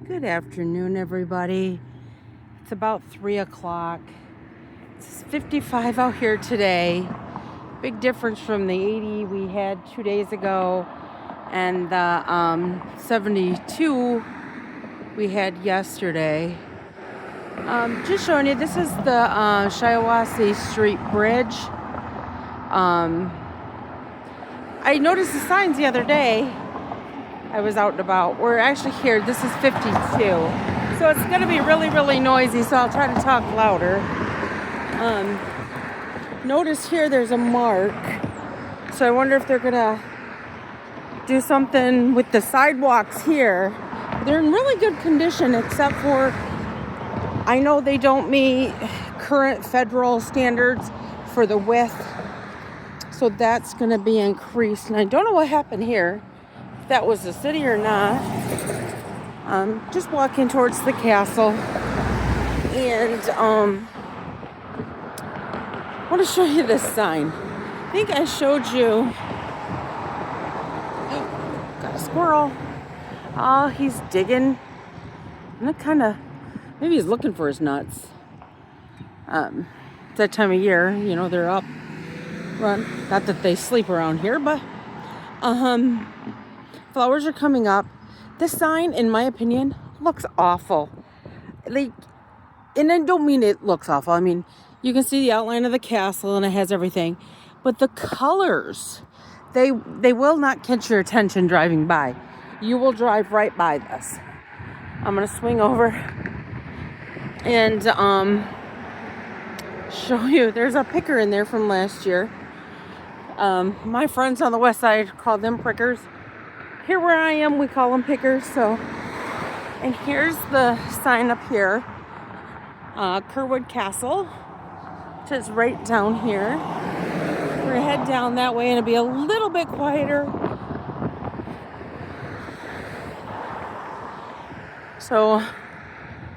Good afternoon, everybody. It's about 3 o'clock. It's 55 out here today. Big difference from the 80 we had 2 days ago and the 72 we had yesterday. Just showing you, this is the Shiawassee Street Bridge. I noticed the signs the other day. I was out and about. We're actually here. This is 52. So it's going to be really, really noisy, so I'll try to talk louder. Notice here there's a mark. So I wonder if they're going to do something with the sidewalks here. They're in really good condition, except for I know they don't meet current federal standards for the width. So that's going to be increased. And I don't know what happened here. If that was the city or not. Just walking towards the castle. And I want to show you this sign. I think I showed you. Oh, got a squirrel. Oh, he's digging. And that kind of, maybe he's looking for his nuts. It's that time of year, they're up. Run. Not that they sleep around here, but flowers are coming up. This sign, in my opinion, looks awful. And I don't mean it looks awful. I mean, you can see the outline of the castle and it has everything. But the colors, they will not catch your attention driving by. You will drive right by this. I'm going to swing over and show you. There's a picker in there from last year. My friends on the west side call them prickers. Here where I am, we call them pickers. So, and here's the sign up here. Curwood Castle, which is right down here. We're gonna head down that way and it'll be a little bit quieter. So,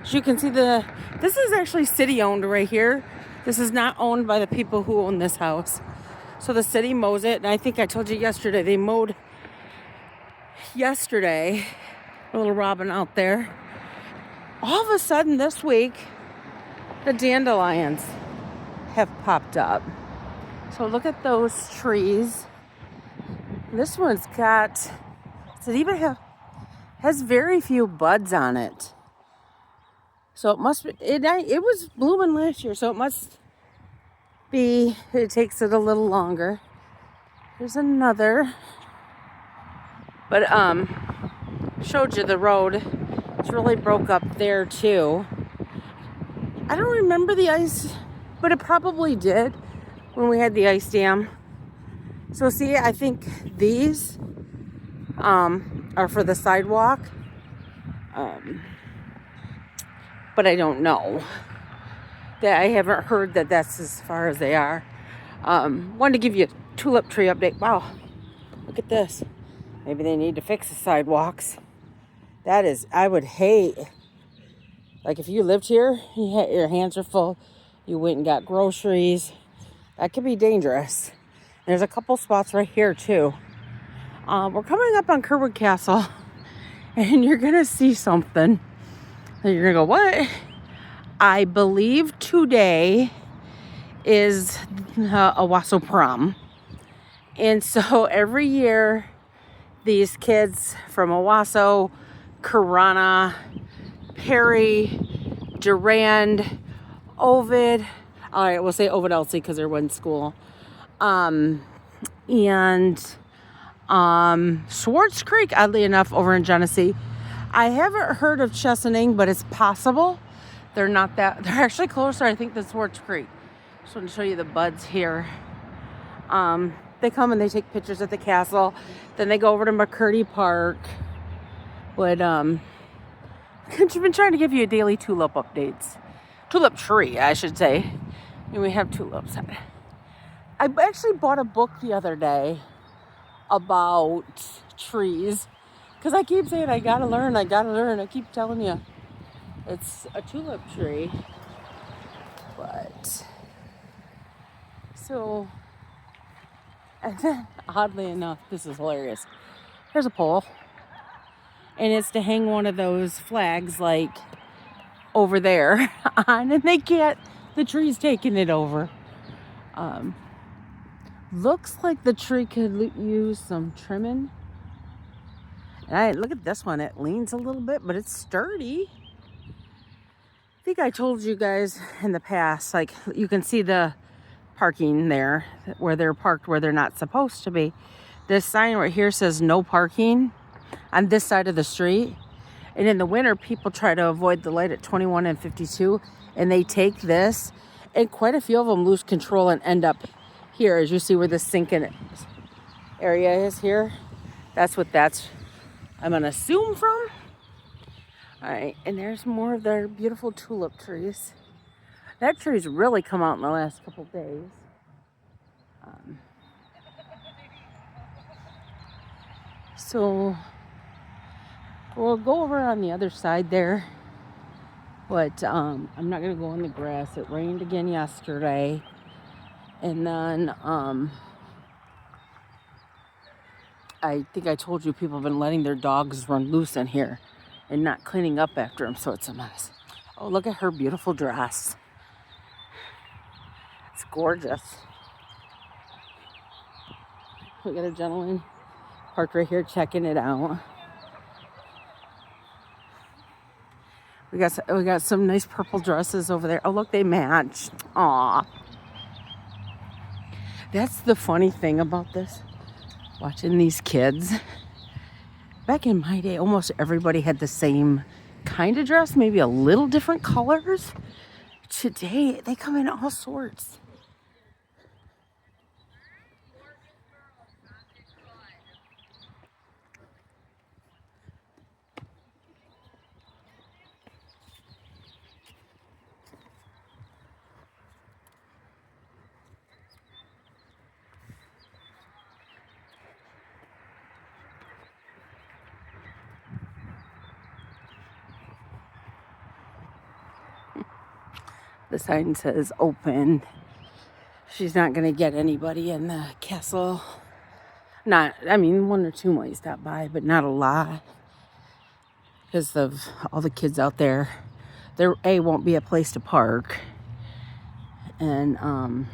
as you can see, this is actually city owned right here. This is not owned by the people who own this house. So the city mows it, and I think I told you yesterday, they mowed yesterday, a little robin out there. All of a sudden this week, the dandelions have popped up. So look at those trees. This one's got, has very few buds on it. So it must be, it was blooming last year, so it must be, it takes it a little longer. There's another. But showed you the road. It's really broke up there too. I don't remember the ice, but it probably did when we had the ice dam. So see, I think these are for the sidewalk. But I don't know. That I haven't heard that that's as far as they are. Wanted to give you a tulip tree update. Wow, look at this. Maybe they need to fix the sidewalks. That is, I would hate, like if you lived here, your hands are full, you went and got groceries, that could be dangerous. There's a couple spots right here too. We're coming up on Curwood Castle, and you're gonna see something. And you're gonna go, what? I believe today is Owasso Prom. And so every year, these kids from Owasso, Corona, Perry, Durand, Ovid, all right, we'll say Ovid Elsie because they're one school, and Swartz Creek, oddly enough, over in Genesee. I haven't heard of Chesaning, but it's possible. They're actually closer, I think, than Swartz Creek. Just want to show you the buds here. They come and they take pictures at the castle. Then they go over to McCurdy Park. But I've been trying to give you daily tulip updates. Tulip tree, I should say. And we have tulips. I actually bought a book the other day about trees. Because I keep saying, I gotta learn. I keep telling you, it's a tulip tree. But, so, and then, oddly enough, this is hilarious. There's a pole. and it's to hang one of those flags like over there on, and they can't, the tree's taking it over. Looks like the tree could use some trimming. And look at this one, it leans a little bit, but it's sturdy. I think I told you guys in the past, like you can see the parking there where they're parked where they're not supposed to be. This sign right here says no parking on this side of the street. And in the winter, people try to avoid the light at 21 and 52, and they take this, and quite a few of them lose control and end up here, as you see where the sinking area is here. That's what that's, I'm gonna assume, from. All right, and there's more of their beautiful tulip trees. That tree's really come out in the last couple days. So we'll go over on the other side there, but I'm not gonna go in the grass. It rained again yesterday, and then I think I told you people have been letting their dogs run loose in here and not cleaning up after them, so it's a mess. Oh, look at her beautiful dress. It's gorgeous. We got a gentleman parked right here checking it out. We got some nice purple dresses over there. Oh, look, they match. Aw. That's the funny thing about this, watching these kids. Back in my day, almost everybody had the same kind of dress, maybe a little different colors. Today, they come in all sorts. The sign says open. She's not gonna get anybody in the castle. One or two might stop by, but not a lot. Because of all the kids out there. There won't be a place to park. And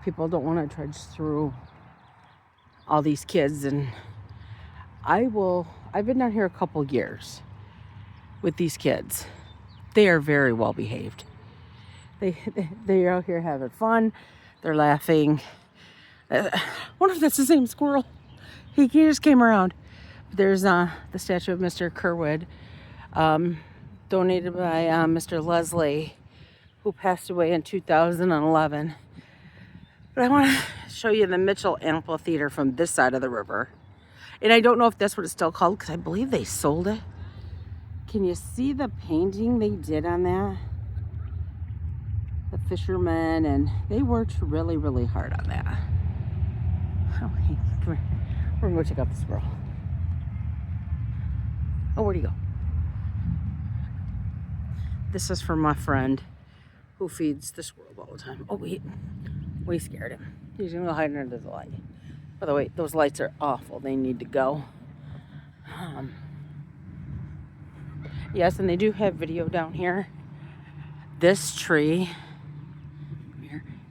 people don't want to trudge through all these kids. And I've been down here a couple years with these kids. They are very well behaved. They're out here having fun. They're laughing. I wonder if that's the same squirrel. He just came around. There's the statue of Mr. Kerwood, donated by Mr. Leslie, who passed away in 2011. But I want to show you the Mitchell Amphitheater from this side of the river. And I don't know if that's what it's still called, because I believe they sold it. Can you see the painting they did on that? The fishermen, and they worked really, really hard on that. Okay, come here. We're gonna go check out the squirrel. Oh, where'd he go? This is for my friend who feeds the squirrel all the time. Oh, wait. We scared him. He's gonna go hide under the light. By the way, those lights are awful. They need to go. Yes, and they do have video down here. This tree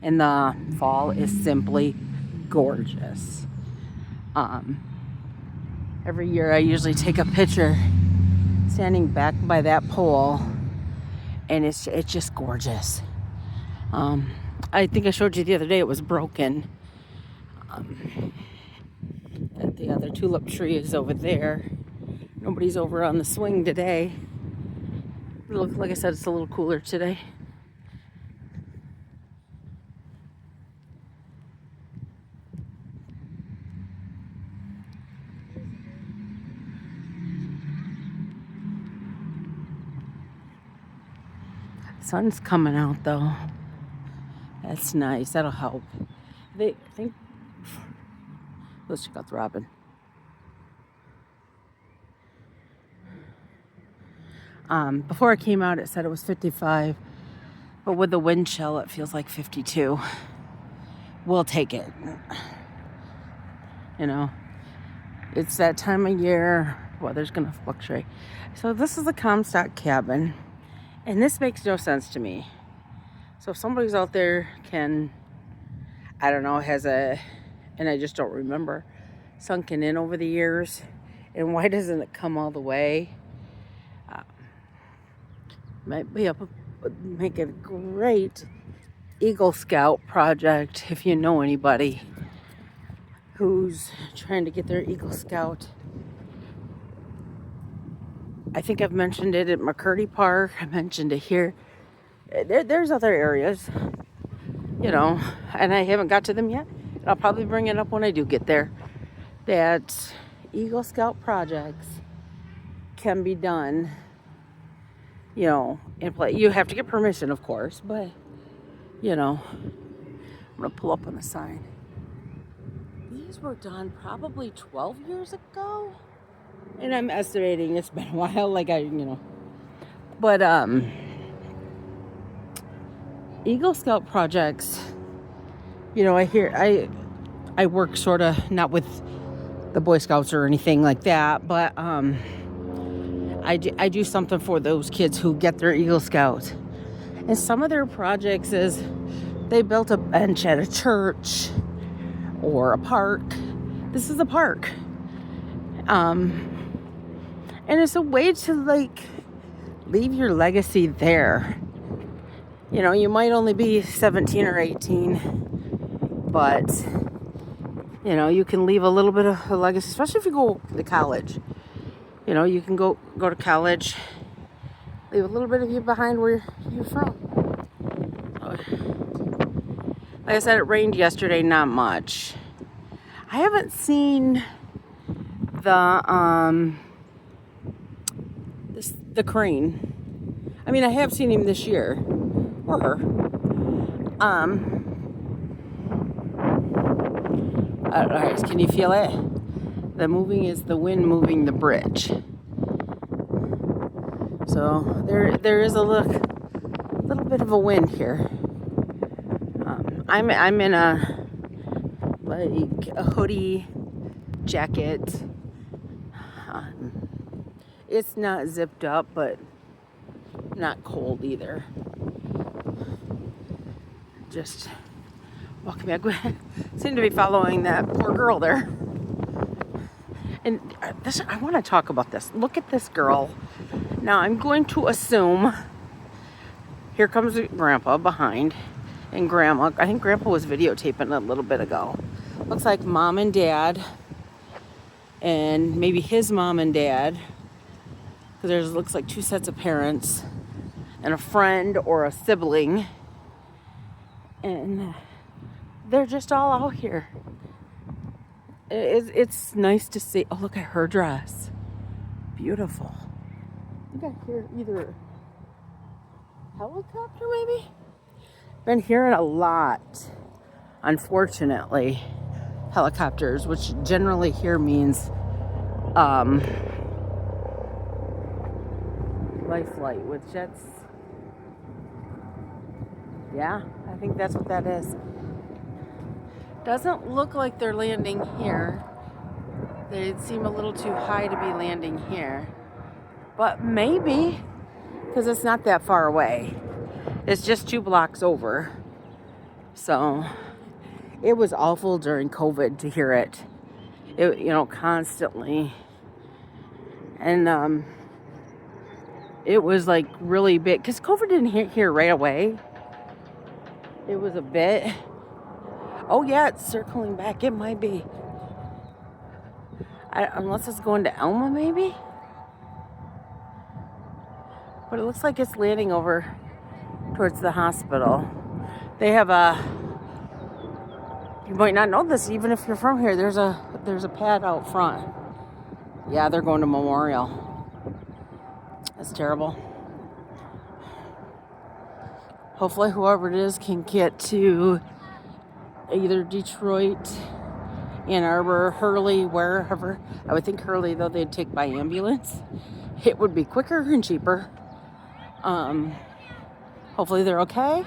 in the fall is simply gorgeous. Every year I usually take a picture standing back by that pole, and it's just gorgeous. I think I showed you the other day it was broken. The other tulip tree is over there. Nobody's over on the swing today. Look, like I said, it's a little cooler today. Sun's coming out though. That's nice. That'll help. I think. Let's check out the robin. Before I came out, it said it was 55, but with the wind chill, it feels like 52. We'll take it. You know, It's that time of year. Weather's going to fluctuate. So this is the Comstock cabin. And this makes no sense to me. So if somebody's out there can, I don't know, has a, and I just don't remember, sunken in over the years. And why doesn't it come all the way? Might be make it a great Eagle Scout project if you know anybody who's trying to get their Eagle Scout. I think I've mentioned it at McCurdy Park. I mentioned it here. There's other areas, you know, and I haven't got to them yet. I'll probably bring it up when I do get there. That Eagle Scout projects can be done, you know, in play. You have to get permission, of course, but, you know, I'm going to pull up on the sign. These were done probably 12 years ago. And I'm estimating it's been a while, like but Eagle Scout projects, you know, I work sort of not with the Boy Scouts or anything like that, but I do something for those kids who get their Eagle Scout. And some of their projects is they built a bench at a church or a park. This is a park. And it's a way to, like, leave your legacy there. You know, you might only be 17 or 18, but, you know, you can leave a little bit of a legacy, especially if you go to college. You know, you can go to college, leave a little bit of you behind where you're from. Like I said, it rained yesterday, not much. I haven't seen the crane. I mean, I have seen him this year, or her. Alright, can you feel it? The moving is the wind moving the bridge. So there is a little bit of a wind here. I'm in a hoodie, jacket. It's not zipped up, but not cold either. Just walking back. Seem to be following that poor girl there. And I want to talk about this. Look at this girl. Now I'm going to assume here comes Grandpa behind, and Grandma. I think Grandpa was videotaping a little bit ago. Looks like Mom and Dad, and maybe his mom and dad. Because looks like two sets of parents and a friend or a sibling, and they're just all out here. It's nice to see. Oh, look at her dress, beautiful. I think I hear either helicopter, maybe. Been hearing a lot, unfortunately, helicopters, which generally here means life flight with jets. Yeah, I think that's what that is. Doesn't look like they're landing here. They seem a little too high to be landing here. But maybe, because it's not that far away. It's just 2 blocks over. So it was awful during COVID to hear it. Constantly. And it was like really big, because COVID didn't hit here right away. It was a bit. Oh yeah, it's circling back. It might be. Unless it's going to Elma, maybe. But it looks like it's landing over towards the hospital. They have you might not know this, even if you're from here. There's a pad out front. Yeah, they're going to Memorial. That's terrible. Hopefully whoever it is can get to either Detroit, Ann Arbor, Hurley, wherever. I would think Hurley, though, they'd take by ambulance. It would be quicker and cheaper. Hopefully they're okay.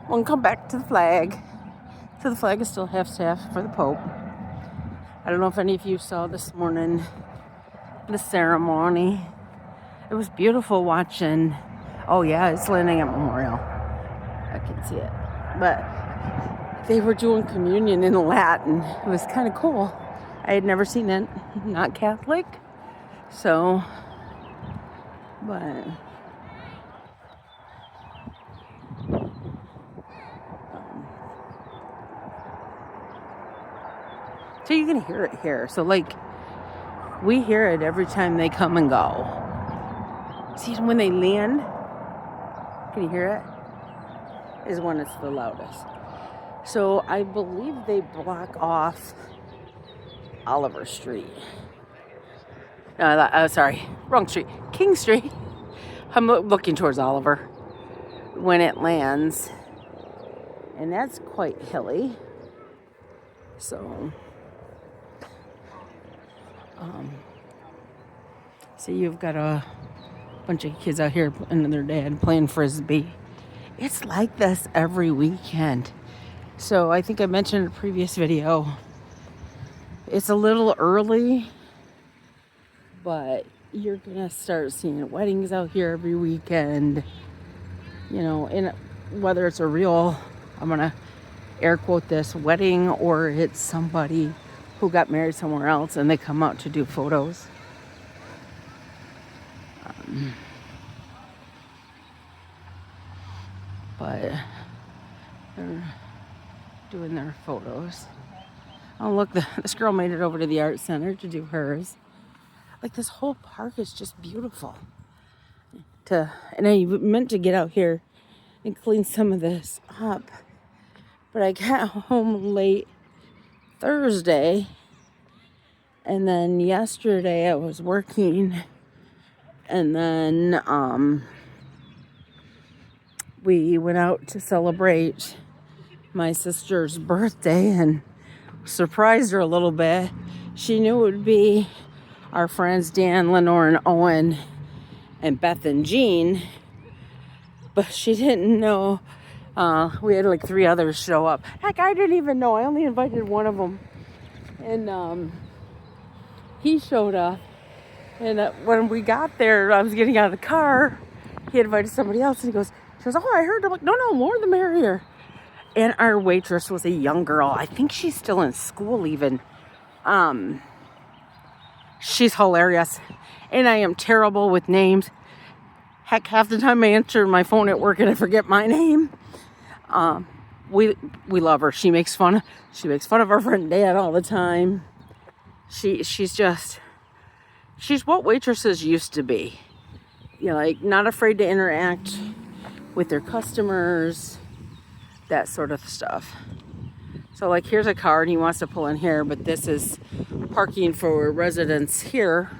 We'll come back to the flag. So the flag is still half-staff for the Pope. I don't know if any of you saw this morning the ceremony. It was beautiful watching. Oh yeah, it's landing at Memorial. I can see it. But they were doing communion in Latin. It was kind of cool. I had never seen it. Not Catholic. So, but so you can hear it here. So like we hear it every time they come and go. See, when they land, can you hear it? Is when it's the loudest. So I believe they block off Oliver Street. No, sorry, wrong street. King Street. I'm looking towards Oliver when it lands. And that's quite hilly. So, so you've got a bunch of kids out here and their dad playing Frisbee. It's like this every weekend. So I think I mentioned in a previous video, it's a little early, but you're gonna start seeing weddings out here every weekend. You know, and whether it's a real, I'm gonna air quote this, wedding, or it's somebody who got married somewhere else and they come out to do photos. But they're doing their photos. Oh look, this girl made it over to the art center to do hers. Like this whole park is just beautiful. And I meant to get out here and clean some of this up, but I got home late Thursday, and then yesterday I was working, and then we went out to celebrate my sister's birthday and surprised her a little bit. She knew it would be our friends Dan, Lenore, and Owen, and Beth and Jean, but she didn't know we had like 3 others show up. Heck, I didn't even know. I only invited one of them, and he showed up. And when we got there, I was getting out of the car. He invited somebody else, and she goes, "Oh, I heard." I'm like, "No, more the merrier." And our waitress was a young girl. I think she's still in school even. She's hilarious. And I am terrible with names. Heck, half the time I answer my phone at work and I forget my name. We love her. She makes fun of our friend Dan all the time. She's what waitresses used to be. You know, like not afraid to interact with their customers, that sort of stuff. So like here's a car and he wants to pull in here, but this is parking for residents here.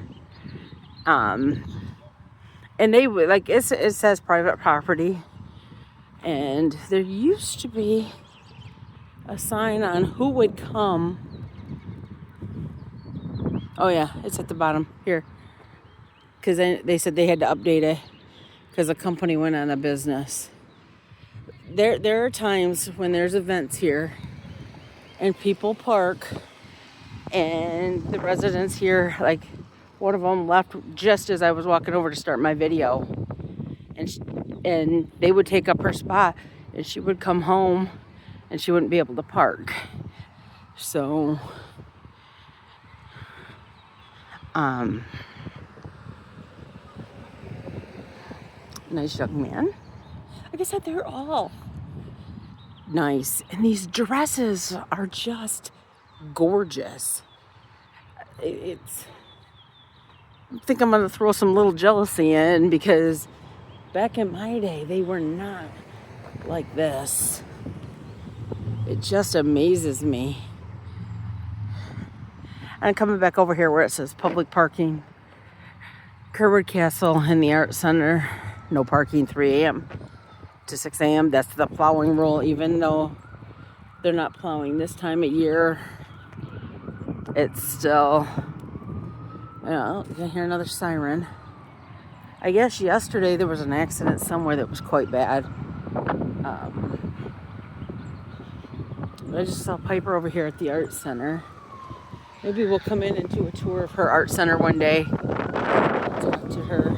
And they like it says private property, and there used to be a sign on who would come. Oh yeah, it's at the bottom here, because they said they had to update it because the company went out of business. There are times when there's events here and people park, and the residents here, like one of them left just as I was walking over to start my video, and they would take up her spot, and she would come home and she wouldn't be able to park. So nice young man. Like I said, they're all nice, and these dresses are just gorgeous. I think I'm gonna throw some little jealousy in, because back in my day they were not like this. It just amazes me. I'm coming back over here where it says public parking, Kerwood Castle and the Art Center. No parking 3 a.m. to 6 a.m. That's the plowing rule, even though they're not plowing this time of year. It's still, you know, you can hear another siren. I guess yesterday there was an accident somewhere that was quite bad. I just saw Piper over here at the Art Center. Maybe we'll come in and do a tour of her art center one day. Talk to her.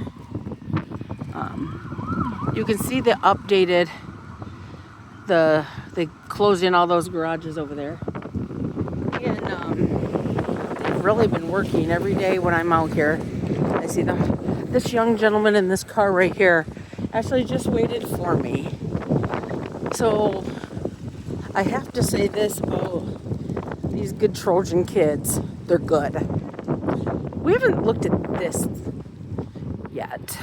You can see the updated, they closed in all those garages over there. And they've really been working every day when I'm out here. I see them. This young gentleman in this car right here actually just waited for me. So I have to say this about these good Trojan kids. They're good. We haven't looked at this yet.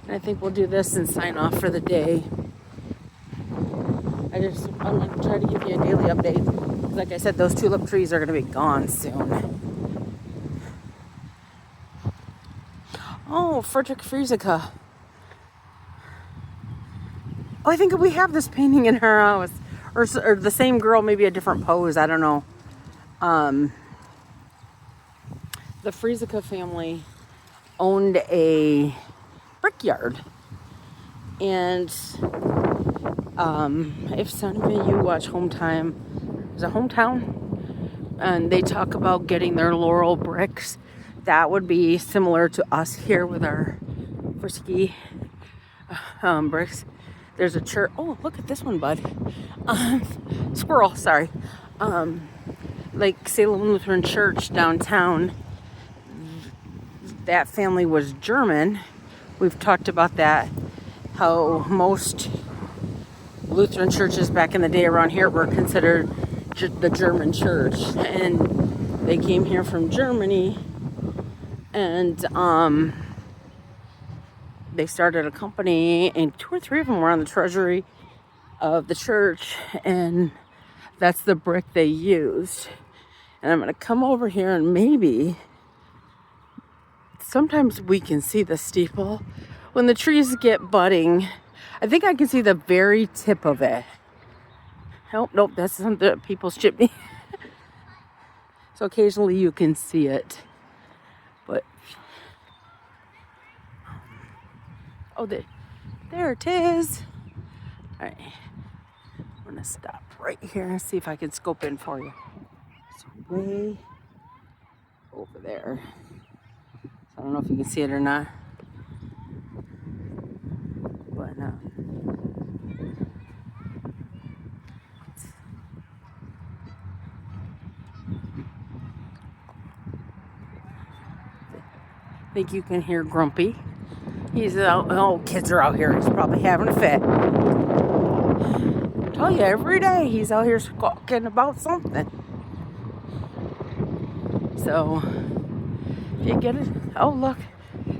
And I think we'll do this and sign off for the day. I'm going to try to give you a daily update. Like I said, those tulip trees are going to be gone soon. Oh, Frederick Friesica. Oh, I think we have this painting in her house. Or the same girl, maybe a different pose. I don't know. The Friesica family owned a brickyard. And if some of you watch Hometown, is it Hometown? And they talk about getting their Laurel bricks. That would be similar to us here with our Frisky bricks. There's a church. Oh, look at this one, bud. Squirrel, sorry. Like Salem Lutheran Church downtown. That family was German. We've talked about that. How most Lutheran churches back in the day around here were considered the German church. And they came here from Germany. And they started a company, and 2 or 3 of them were on the treasury of the church, and that's the brick they used. And I'm going to come over here, and maybe sometimes we can see the steeple when the trees get budding. I think I can see the very tip of it. Oh, nope, that's the people's chimney. So occasionally you can see it, but oh, there it is. All right, I'm gonna stop right here and see if I can scope in for you. It's way over there. So I don't know if you can see it or not, but I think you can hear Grumpy. He's out. Oh, kids are out here. He's probably having a fit. I tell you, every day he's out here squawking about something. So, if you get it, oh look,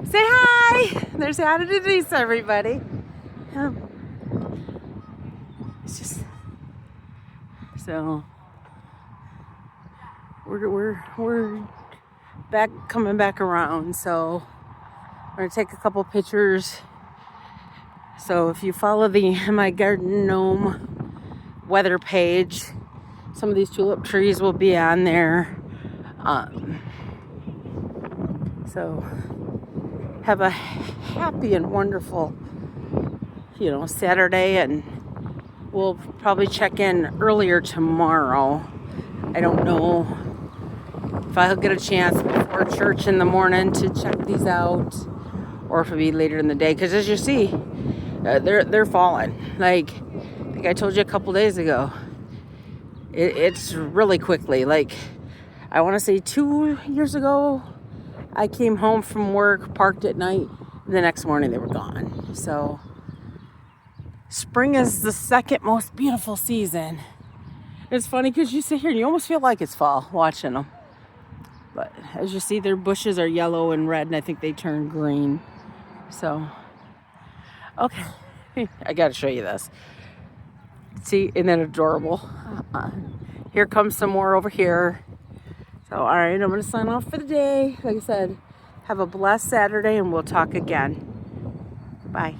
say hi. There's how to do this, everybody. It's just so we're coming back around. So. We're going to take a couple pictures. So if you follow the My Garden Gnome weather page, some of these tulip trees will be on there. So have a happy and wonderful, Saturday, and we'll probably check in earlier tomorrow. I don't know if I'll get a chance before church in the morning to check these out, or if it'll be later in the day, because as you see, they're falling. Like I think I told you a couple days ago, it's really quickly. Like I want to say 2 years ago, I came home from work, parked at night, and the next morning they were gone. So spring is the second most beautiful season. It's funny because you sit here and you almost feel like it's fall watching them. But as you see, their bushes are yellow and red, and I think they turn green. So, okay. I got to show you this. See, isn't that adorable? Here comes some more over here. So, all right, I'm going to sign off for the day. Like I said, have a blessed Saturday, and we'll talk again. Bye.